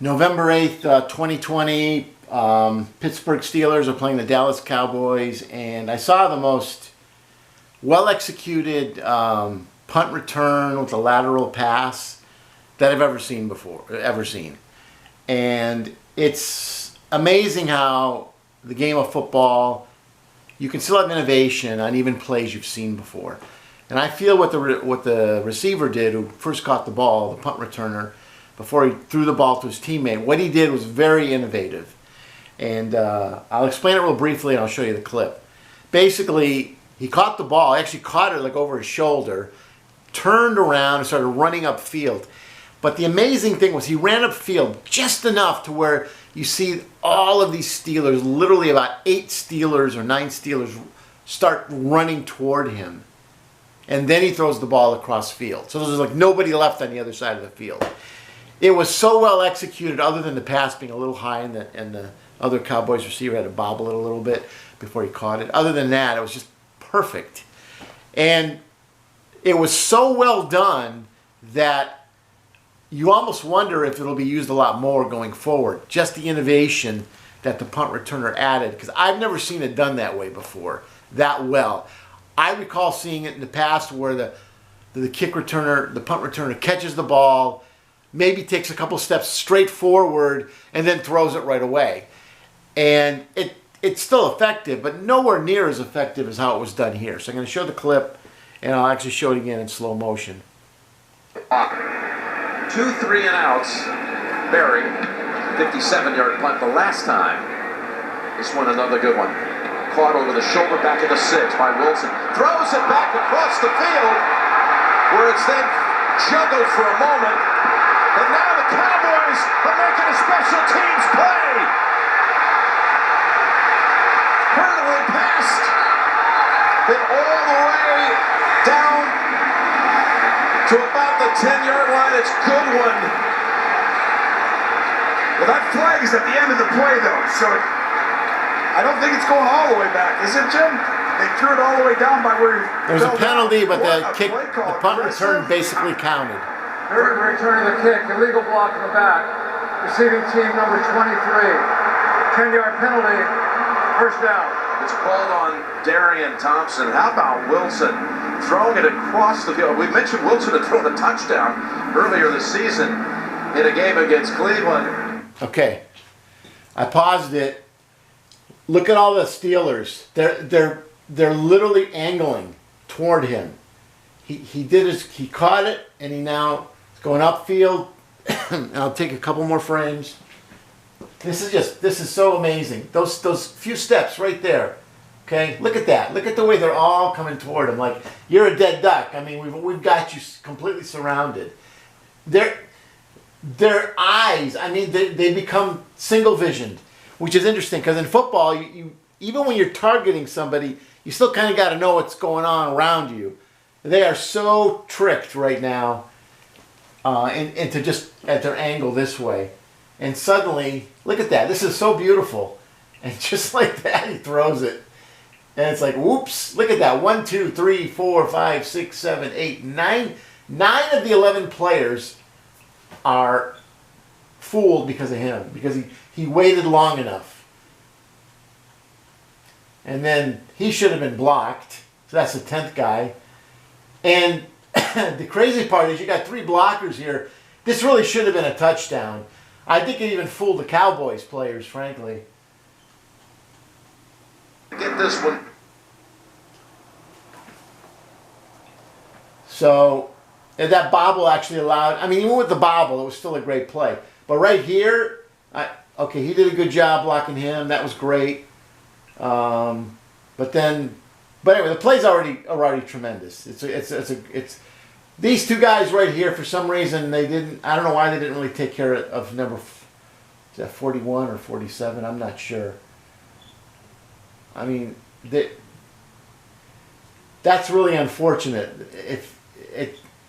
November 8th, 2020, Pittsburgh Steelers are playing the Dallas Cowboys, and I saw the most well-executed punt return with a lateral pass that I've ever seen before, And it's amazing how the game of football, you can still have innovation on even plays you've seen before. And I feel what the receiver did, who first caught the ball, the punt returner, before he threw the ball to his teammate, what he did was very innovative. And I'll explain it real briefly, and I'll show you the clip. Basically, he caught the ball, actually caught it like over his shoulder, turned around and started running upfield. But the amazing thing was he ran upfield just enough to where you see all of these Steelers, literally about 8 Steelers or 9 Steelers, start running toward him. And then he throws the ball across field. So there's like nobody left on the other side of the field. It was so well executed, other than the pass being a little high and the other Cowboys receiver had to bobble it a little bit before he caught it. Other than that, it was just perfect. And it was so well done that you almost wonder if it'll be used a lot more going forward. Just the innovation that the punt returner added, because I've never seen it done that way before, that well. I recall seeing it in the past where the kick returner, the punt returner catches the ball, maybe takes a couple steps straight forward, and then throws it right away. And it's still effective, but nowhere near as effective as how it was done here. So I'm going to show the clip, and I'll actually show it again in slow motion. 2 3 and outs. Barry, 57-yard punt the last time. This one another good one. Caught over the shoulder, back at the 6 by Wilson. Throws it back across the field, where it's then juggled for a moment. And now the Cowboys are making a special teams play. Hurtling past, then all the way down to about the 10-yard line. It's a good one. Well, that flag is at the end of the play, though, so I don't think it's going all the way back, is it, Jim? They threw it all the way down by where there was a penalty, but the punt return basically counted. Return of the kick, illegal block in the back. Receiving team number 23. 10-yard penalty, first down. It's called on Darian Thompson. How about Wilson throwing it across the field? We mentioned Wilson had thrown a touchdown earlier this season in a game against Cleveland. Okay, I paused it. Look at all the Steelers. They're literally angling toward him. He caught it, and he now is going upfield. And I'll take a couple more frames. This is so amazing. Those few steps right there. Okay, look at that. Look at the way they're all coming toward him. Like you're a dead duck. I mean, we've got you completely surrounded. Their eyes. I mean, they become single visioned, which is interesting because in football, you even when you're targeting somebody, you still kind of got to know what's going on around you. They are so tricked right now into just at their angle this way. And suddenly, look at that. This is so beautiful. And just like that, he throws it. And it's like, whoops. Look at that. 1, 2, 3, 4, 5, 6, 7, 8, 9. 9 of the 11 players are fooled because of him. Because he waited long enough. And then he should have been blocked. So that's the 10th guy. And the crazy part is you got 3 blockers here. This really should have been a touchdown. I think it even fooled the Cowboys players, frankly. Get this one. So that bobble actually allowed, I mean, even with the bobble, it was still a great play. But right here, okay, he did a good job blocking him. That was great. But anyway, the play's already tremendous. It's these 2 guys right here. For some reason, I don't know why they didn't really take care of number, is that 41 or 47? I'm not sure. I mean, that's really unfortunate.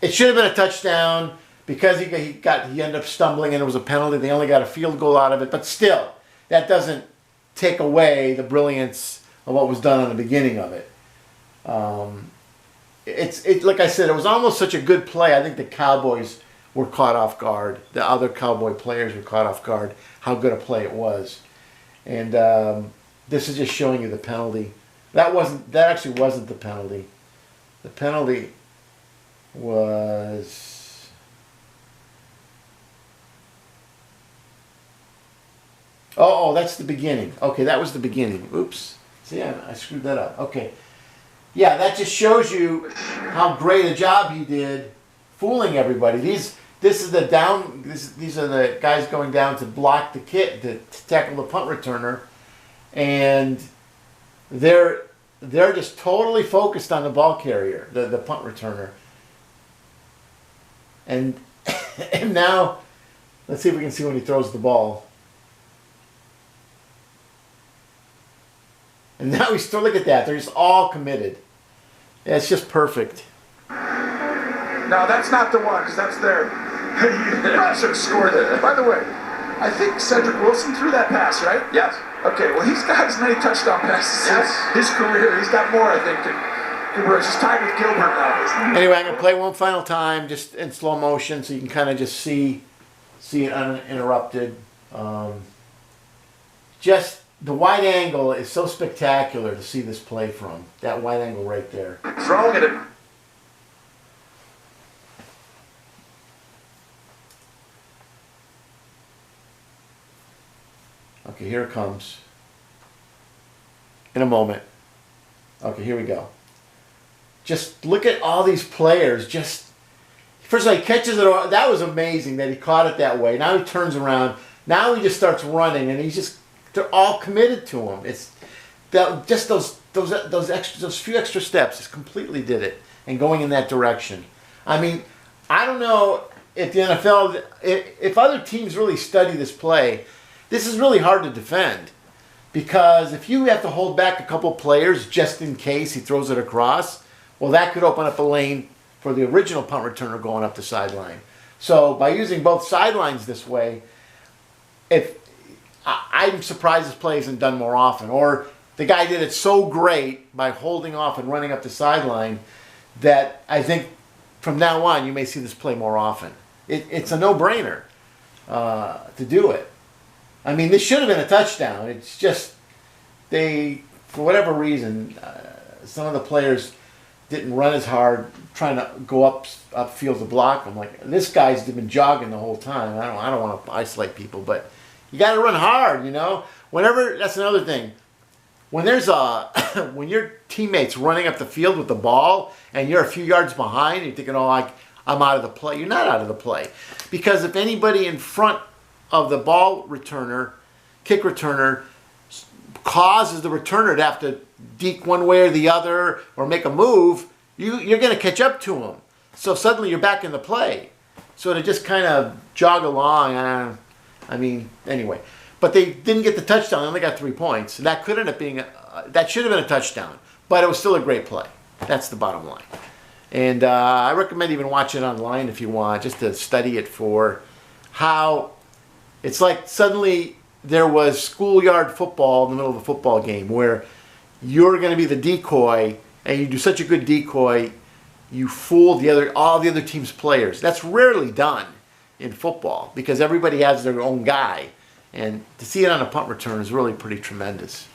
It should have been a touchdown because he ended up stumbling and it was a penalty. They only got a field goal out of it, but still, that doesn't take away the brilliance of what was done on the beginning of it. Like I said, it was almost such a good play. I think the Cowboys were caught off guard. The other Cowboy players were caught off guard how good a play it was. And this is just showing you the penalty. That actually wasn't the penalty. The penalty was oh, that's the beginning. Okay, that was the beginning. Oops. See, I screwed that up. Okay. Yeah, that just shows you how great a job he did fooling everybody. These are the guys going down to block the kick, to tackle the punt returner, and they're just totally focused on the ball carrier, the punt returner. And and now let's see if we can see when he throws the ball. And now he's still, look at that. They're just all committed. Yeah, it's just perfect. No, that's not the one, because that's their. You probably should have scored it. By the way, I think Cedric Wilson threw that pass, right? Yes. Okay, well, he's got as many touchdown passes in his career. He's got more, I think. He's tied with Gilbert now. Anyway, I'm going to play one final time, just in slow motion, so you can kind of just see it uninterrupted. Just the wide angle is so spectacular to see this play from. That wide angle right there. Throwing it. Okay, here it comes. In a moment. Okay, here we go. Just look at all these players. First of all, he catches it. That was amazing that he caught it that way. Now he turns around. Now he just starts running, and they're all committed to him. It's just those few extra steps just completely did it, and going in that direction. I mean, I don't know if the NFL, if other teams really study this play, this is really hard to defend, because if you have to hold back a couple players just in case he throws it across, well, that could open up a lane for the original punt returner going up the sideline. So by using both sidelines this way, I'm surprised this play isn't done more often. Or the guy did it so great by holding off and running up the sideline that I think from now on you may see this play more often. It's a no-brainer to do it. I mean, this should have been a touchdown. It's just for whatever reason, some of the players didn't run as hard trying to go upfield to block them. Like, this guy's been jogging the whole time. I don't want to isolate people, but you got to run hard, you know. That's another thing. When when your teammate's running up the field with the ball and you're a few yards behind, you're thinking, I'm out of the play. You're not out of the play, because if anybody in front of the ball returner, kick returner, causes the returner to have to deke one way or the other or make a move, you're going to catch up to him. So suddenly you're back in the play. So to just kind of jog along, anyway. But they didn't get the touchdown. They only got 3 points. And that could end up being, that should have been a touchdown. But it was still a great play. That's the bottom line. And I recommend even watching it online if you want, just to study it for how it's like suddenly there was schoolyard football in the middle of a football game where you're going to be the decoy, and you do such a good decoy, you fool all the other team's players. That's rarely done in football because everybody has their own guy. And to see it on a punt return is really pretty tremendous.